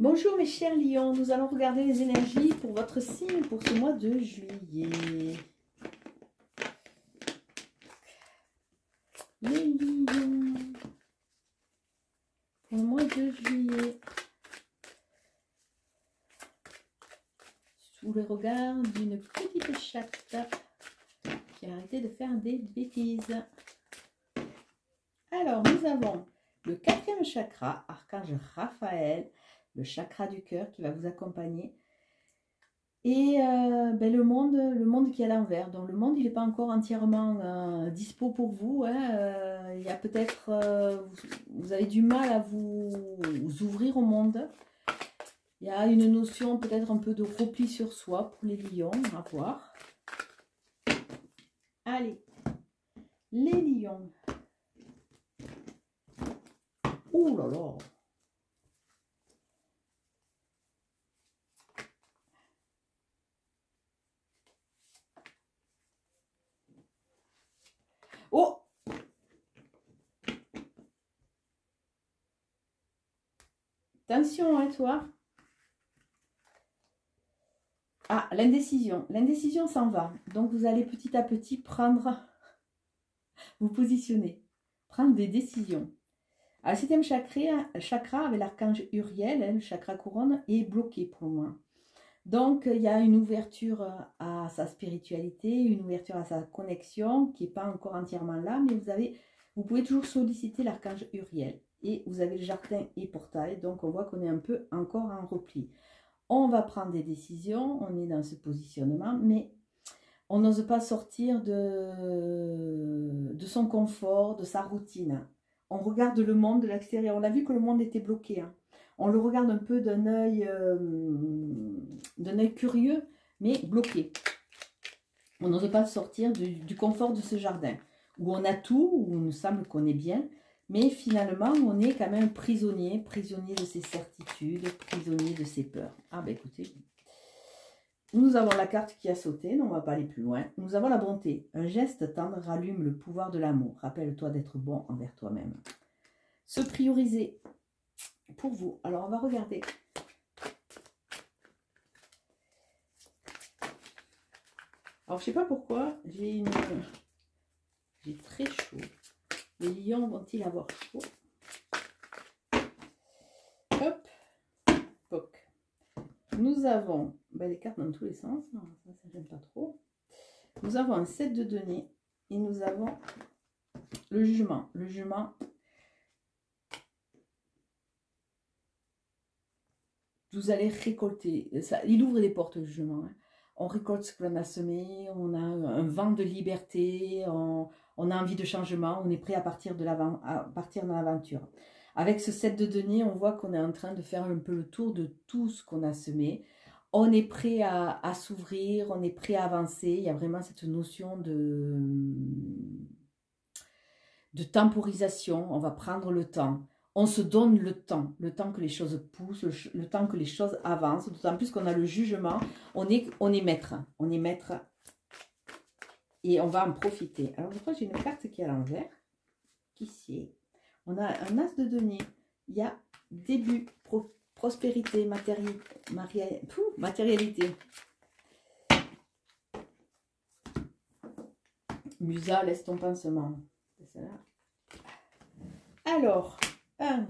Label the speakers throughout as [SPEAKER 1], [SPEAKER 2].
[SPEAKER 1] Bonjour mes chers lions, nous allons regarder les énergies pour votre signe pour ce mois de juillet. Les lions, pour le mois de juillet, sous le regard d'une petite chatte qui a arrêté de faire des bêtises. Alors nous avons le 4e chakra, archange Raphaël, le chakra du cœur qui va vous accompagner. Et le monde qui est à l'envers. Donc le monde, il n'est pas encore entièrement dispo pour vous. Hein. Il y a peut-être, vous avez du mal à vous ouvrir au monde. Il y a une notion peut-être un peu de repli sur soi pour les lions, à voir. Allez, les lions. Ouh là là. Oh! Attention, hein, toi. Ah, l'indécision. L'indécision s'en va. Donc, vous allez petit à petit prendre, vous positionner, prendre des décisions. Alors, le 7e chakra avec l'archange Uriel, hein, le chakra couronne, est bloqué pour le moment. Donc, il y a une ouverture à sa spiritualité, une ouverture à sa connexion qui n'est pas encore entièrement là, mais vous pouvez toujours solliciter l'archange Uriel. Et vous avez le jardin et portail, donc on voit qu'on est un peu encore en repli. On va prendre des décisions, on est dans ce positionnement, mais on n'ose pas sortir de son confort, de sa routine. On regarde le monde de l'extérieur. On a vu que le monde était bloqué. Hein. On le regarde un peu d'un œil curieux, mais bloqué. On n'ose pas sortir du confort de ce jardin, où on a tout, où il nous semble qu'on est bien, mais finalement, on est quand même prisonnier de ses certitudes, prisonnier de ses peurs. Ah ben écoutez, nous avons la carte qui a sauté, donc on ne va pas aller plus loin. Nous avons la bonté. Un geste tendre rallume le pouvoir de l'amour. Rappelle-toi d'être bon envers toi-même. Se prioriser pour vous. Alors, on va regarder. Alors, je ne sais pas pourquoi, j'ai très chaud. Les lions vont-ils avoir chaud? Hop, poc. Nous avons les cartes dans tous les sens. Non, ça j'aime pas trop. Nous avons un 7 de denier et nous avons le jugement. Le jugement, vous allez récolter. Ça, il ouvre les portes, le jugement. Hein. On récolte ce qu'on a semé, on a un vent de liberté, on a envie de changement, on est prêt à partir dans l'aventure. Avec ce 7 de denier, on voit qu'on est en train de faire un peu le tour de tout ce qu'on a semé. On est prêt à s'ouvrir, on est prêt à avancer. Il y a vraiment cette notion de temporisation. On va prendre le temps. On se donne le temps que les choses poussent, le temps que les choses avancent. D'autant plus qu'on a le jugement. On est maître. On est maître. Et on va en profiter. Alors, je crois que j'ai une carte qui est à l'envers. Qui c'est? On a un as de denier. Il y a début, prospérité, matérialité. Musa, laisse ton pansement. C'est celle-là. Alors, 1,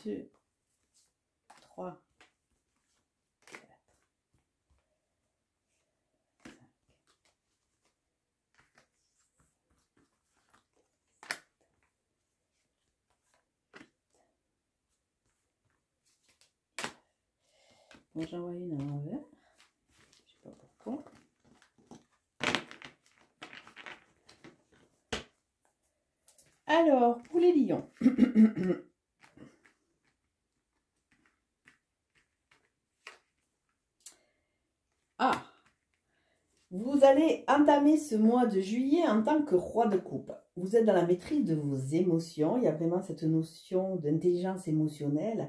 [SPEAKER 1] 2, 3, 4, 5. Bon, j'en vois une à l'envers. Je sais pas pourquoi. Alors, pour les lions. Ah, vous allez entamer ce mois de juillet en tant que roi de coupe. Vous êtes dans la maîtrise de vos émotions. Il y a vraiment cette notion d'intelligence émotionnelle.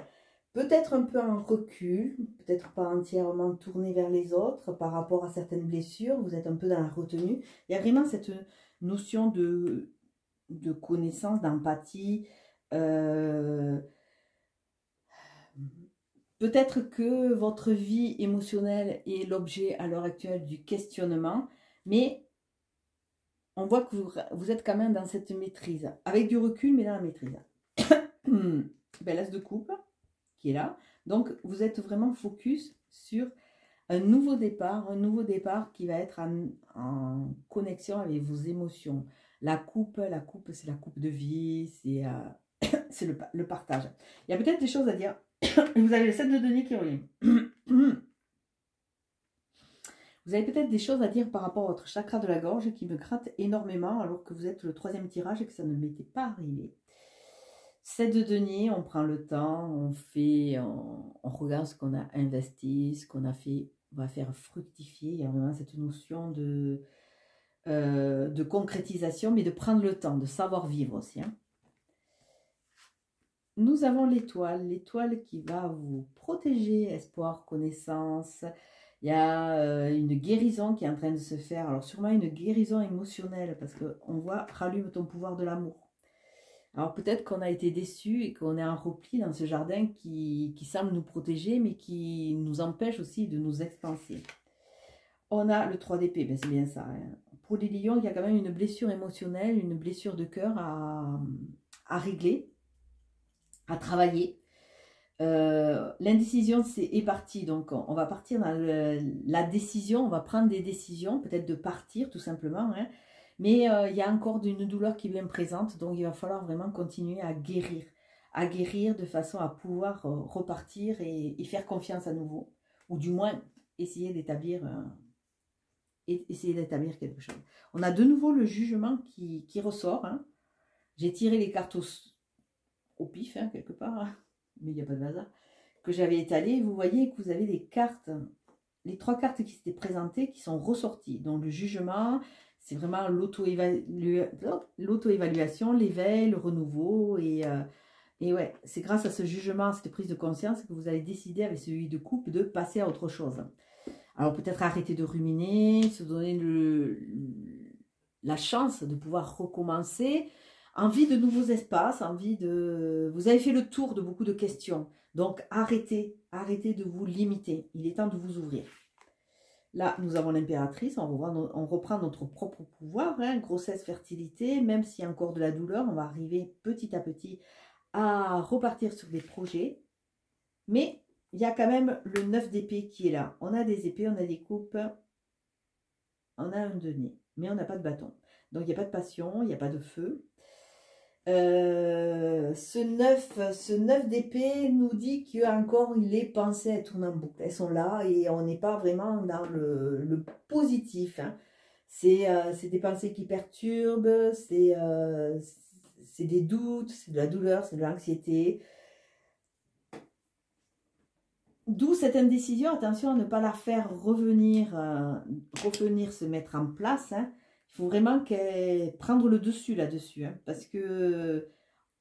[SPEAKER 1] Peut-être un peu en recul, peut-être pas entièrement tourné vers les autres par rapport à certaines blessures. Vous êtes un peu dans la retenue. Il y a vraiment cette notion de connaissance, d'empathie. Peut-être que votre vie émotionnelle est l'objet à l'heure actuelle du questionnement, mais on voit que vous êtes quand même dans cette maîtrise, avec du recul, mais dans la maîtrise. L'as de coupe qui est là. Donc, vous êtes vraiment focus sur un nouveau départ qui va être en connexion avec vos émotions. La coupe, c'est la coupe de vie, c'est le partage. Il y a peut-être des choses à dire. Vous avez le 7 de denier qui revient. Vous avez peut-être des choses à dire par rapport à votre chakra de la gorge qui me gratte énormément alors que vous êtes le 3e tirage et que ça ne m'était pas arrivé. 7 de denier, on prend le temps, on regarde ce qu'on a investi, ce qu'on a fait, on va faire fructifier. Il y a vraiment cette notion de concrétisation, mais de prendre le temps, de savoir vivre aussi. Hein. Nous avons l'étoile qui va vous protéger, espoir, connaissance. Il y a une guérison qui est en train de se faire. Alors sûrement une guérison émotionnelle parce qu'on voit rallume ton pouvoir de l'amour. Alors peut-être qu'on a été déçu et qu'on est en repli dans ce jardin qui semble nous protéger mais qui nous empêche aussi de nous expanser. On a le 3 d'épée, ben c'est bien ça. Hein. Pour les lions, il y a quand même une blessure émotionnelle, une blessure de cœur à régler, à travailler. L'indécision est partie, donc on va partir dans la décision, on va prendre des décisions, peut-être de partir tout simplement, hein. Mais il y a encore une douleur qui est bien présente, donc il va falloir vraiment continuer à guérir de façon à pouvoir repartir et faire confiance à nouveau, ou du moins essayer d'établir quelque chose. On a de nouveau le jugement qui ressort, hein. J'ai tiré les cartes au pif, hein, quelque part, hein. Mais il n'y a pas de hasard, que j'avais étalé. Vous voyez que vous avez des cartes, les 3 cartes qui s'étaient présentées, qui sont ressorties. Donc le jugement, c'est vraiment l'auto-évaluation, l'éveil, le renouveau. Et ouais, c'est grâce à ce jugement, à cette prise de conscience que vous allez décider avec ce 8 de coupe de passer à autre chose. Alors peut-être arrêter de ruminer, se donner la chance de pouvoir recommencer. Envie de nouveaux espaces, vous avez fait le tour de beaucoup de questions. Donc, arrêtez de vous limiter. Il est temps de vous ouvrir. Là, nous avons l'impératrice. On reprend notre propre pouvoir. Hein, grossesse, fertilité. Même s'il y a encore de la douleur, on va arriver petit à petit à repartir sur des projets. Mais il y a quand même le 9 d'épée qui est là. On a des épées, on a des coupes. On a un denier. Mais on n'a pas de bâton. Donc, il n'y a pas de passion, il n'y a pas de feu. Ce 9 d'épée nous dit qu'il y a encore les pensées à tourner en boucle. Elles sont là et on n'est pas vraiment dans le positif. Hein. C'est des pensées qui perturbent, c'est des doutes, c'est de la douleur, c'est de l'anxiété. D'où cette indécision. Attention à ne pas la faire revenir se mettre en place. Hein. Il faut vraiment prendre le dessus là-dessus, hein, parce que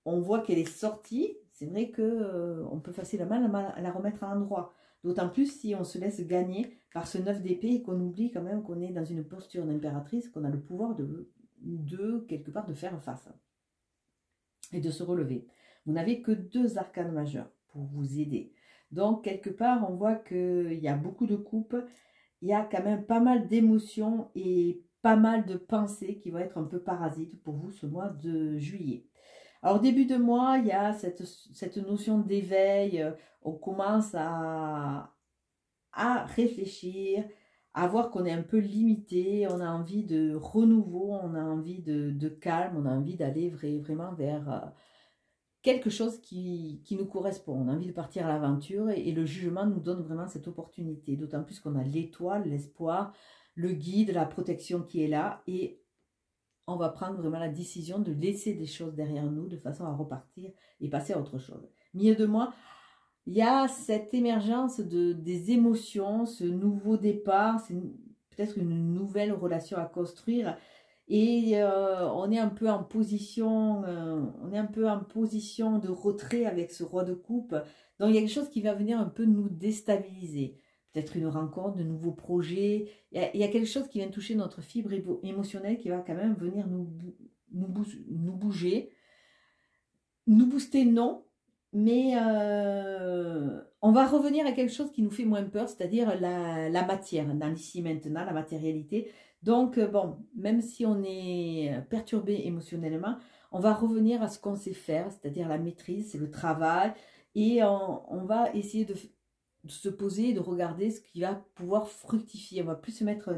[SPEAKER 1] on voit qu'elle est sortie. C'est vrai qu'on peut facilement la remettre à l'endroit. D'autant plus si on se laisse gagner par ce 9 d'épée et qu'on oublie quand même qu'on est dans une posture d'impératrice, qu'on a le pouvoir de quelque part de faire face et de se relever. Vous n'avez que 2 arcanes majeurs pour vous aider. Donc quelque part on voit qu'il y a beaucoup de coupes, il y a quand même pas mal d'émotions et pas mal de pensées qui vont être un peu parasites pour vous ce mois de juillet. Alors début de mois, il y a cette notion d'éveil, on commence à réfléchir, à voir qu'on est un peu limité, on a envie de renouveau, on a envie de calme, on a envie d'aller vraiment vers quelque chose qui nous correspond. On a envie de partir à l'aventure et le jugement nous donne vraiment cette opportunité, d'autant plus qu'on a l'étoile, l'espoir, le guide, la protection qui est là et on va prendre vraiment la décision de laisser des choses derrière nous de façon à repartir et passer à autre chose. Milieu de mois, il y a cette émergence des émotions, ce nouveau départ, c'est peut-être une nouvelle relation à construire et on est un peu en position, de retrait avec ce roi de coupe. Donc il y a quelque chose qui va venir un peu nous déstabiliser. Peut-être une rencontre, de nouveaux projets. Il y a quelque chose qui vient toucher notre fibre émotionnelle qui va quand même venir nous bouger. Nous booster, non. Mais On va revenir à quelque chose qui nous fait moins peur, c'est-à-dire la matière, dans l'ici maintenant, la matérialité. Donc, bon, même si on est perturbé émotionnellement, on va revenir à ce qu'on sait faire, c'est-à-dire la maîtrise, c'est le travail. Et on va essayer de se poser et de regarder ce qui va pouvoir fructifier. On va plus se mettre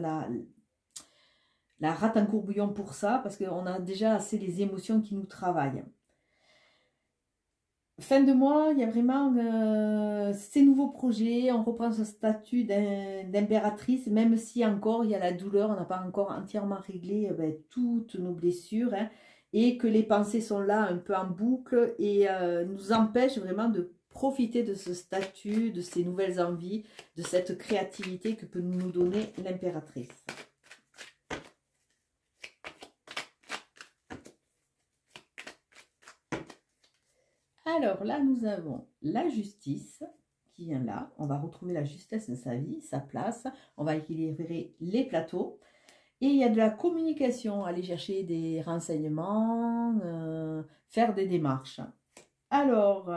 [SPEAKER 1] la rate en courbouillon pour ça, parce qu'on a déjà assez les émotions qui nous travaillent. Fin de mois, il y a vraiment ces nouveaux projets, on reprend ce statut d'impératrice, même si encore il y a la douleur, on n'a pas encore entièrement réglé toutes nos blessures, hein, et que les pensées sont là un peu en boucle et nous empêchent vraiment de profiter de ce statut, de ces nouvelles envies, de cette créativité que peut nous donner l'impératrice. Alors là, nous avons la justice qui vient là. On va retrouver la justesse de sa vie, sa place. On va équilibrer les plateaux. Et il y a de la communication, aller chercher des renseignements, faire des démarches. Alors,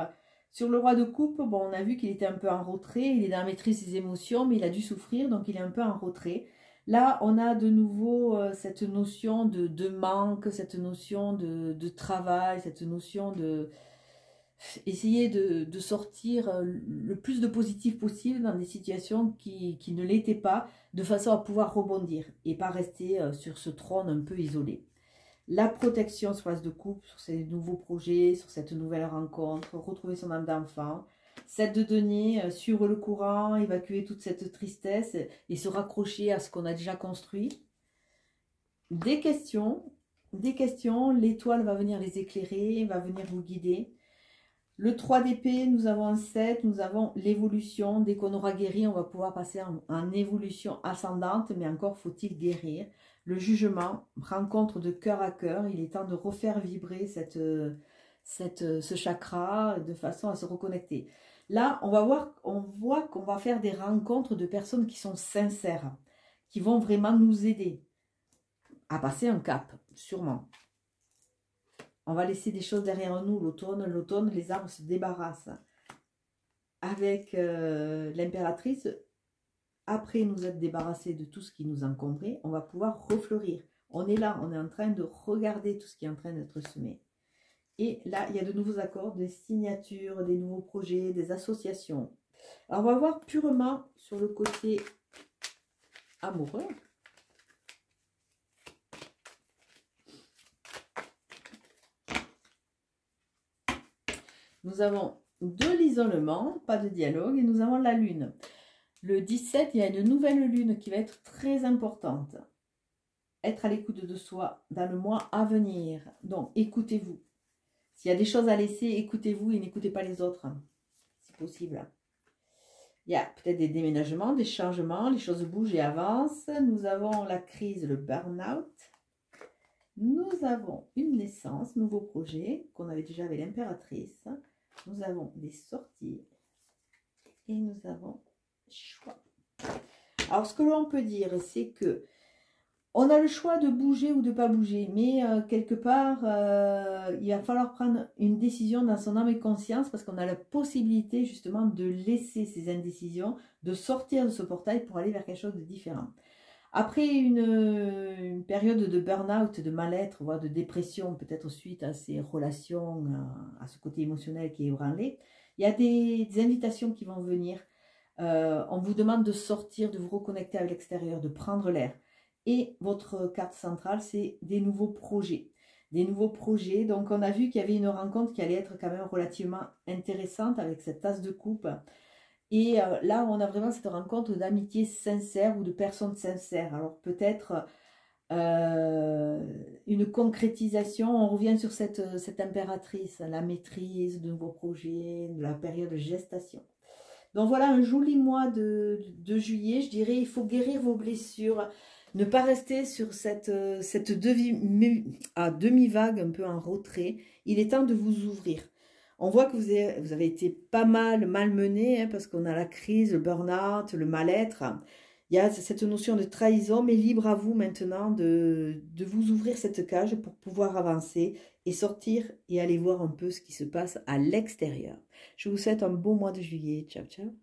[SPEAKER 1] sur le roi de coupe, bon, on a vu qu'il était un peu en retrait. Il est dans la maîtrise des émotions, mais il a dû souffrir, donc il est un peu en retrait. Là, on a de nouveau cette notion de manque, cette notion de travail, cette notion de... Essayer de sortir le plus de positif possible dans des situations qui ne l'étaient pas, de façon à pouvoir rebondir et pas rester sur ce trône un peu isolé. La protection sur l'as de coupe, sur ces nouveaux projets, sur cette nouvelle rencontre, retrouver son âme d'enfant. 7 de denier, suivre le courant, évacuer toute cette tristesse et se raccrocher à ce qu'on a déjà construit. Des questions, l'étoile va venir les éclairer, va venir vous guider. Le 3 d'épée, nous avons un 7, nous avons l'évolution. Dès qu'on aura guéri, on va pouvoir passer en évolution ascendante, mais encore faut-il guérir. Le jugement, rencontre de cœur à cœur, il est temps de refaire vibrer ce chakra de façon à se reconnecter. Là, on voit qu'on va faire des rencontres de personnes qui sont sincères, qui vont vraiment nous aider à passer un cap, sûrement. On va laisser des choses derrière nous, l'automne, les arbres se débarrassent. Avec l'impératrice, après nous être débarrassés de tout ce qui nous encombrait, on va pouvoir refleurir. On est là, on est en train de regarder tout ce qui est en train d'être semé. Et là, il y a de nouveaux accords, des signatures, des nouveaux projets, des associations. Alors, on va voir purement sur le côté amoureux. Nous avons de l'isolement, pas de dialogue, et nous avons la lune. Le 17, il y a une nouvelle lune qui va être très importante. Être à l'écoute de soi dans le mois à venir. Donc, écoutez-vous. S'il y a des choses à laisser, écoutez-vous et n'écoutez pas les autres, si possible. Il y a peut-être des déménagements, des changements, les choses bougent et avancent. Nous avons la crise, le burn-out. Nous avons une naissance, nouveau projet, qu'on avait déjà avec l'impératrice. Nous avons des sorties et nous avons choix. Alors, ce que l'on peut dire, c'est que on a le choix de bouger ou de ne pas bouger, mais quelque part, il va falloir prendre une décision dans son âme et conscience parce qu'on a la possibilité justement de laisser ces indécisions, de sortir de ce portail pour aller vers quelque chose de différent. Après une période de burn-out, de mal-être, voire de dépression, peut-être suite à ces relations, à ce côté émotionnel qui est ébranlé, il y a des invitations qui vont venir. On vous demande de sortir, de vous reconnecter avec l'extérieur, de prendre l'air. Et votre carte centrale, c'est des nouveaux projets. Des nouveaux projets. Donc, on a vu qu'il y avait une rencontre qui allait être quand même relativement intéressante avec cette tasse de coupe. Et là, on a vraiment cette rencontre d'amitié sincère ou de personnes sincères. Alors peut-être une concrétisation, on revient sur cette impératrice, la maîtrise de nouveaux projets, de la période de gestation. Donc voilà, un joli mois de juillet, je dirais, il faut guérir vos blessures, ne pas rester sur cette demi-vague un peu en retrait. Il est temps de vous ouvrir. On voit que vous avez été pas mal malmené, hein, parce qu'on a la crise, le burn-out, le mal-être. il y a cette notion de trahison, mais libre à vous maintenant de vous ouvrir cette cage pour pouvoir avancer et sortir et aller voir un peu ce qui se passe à l'extérieur. Je vous souhaite un beau mois de juillet. Ciao, ciao.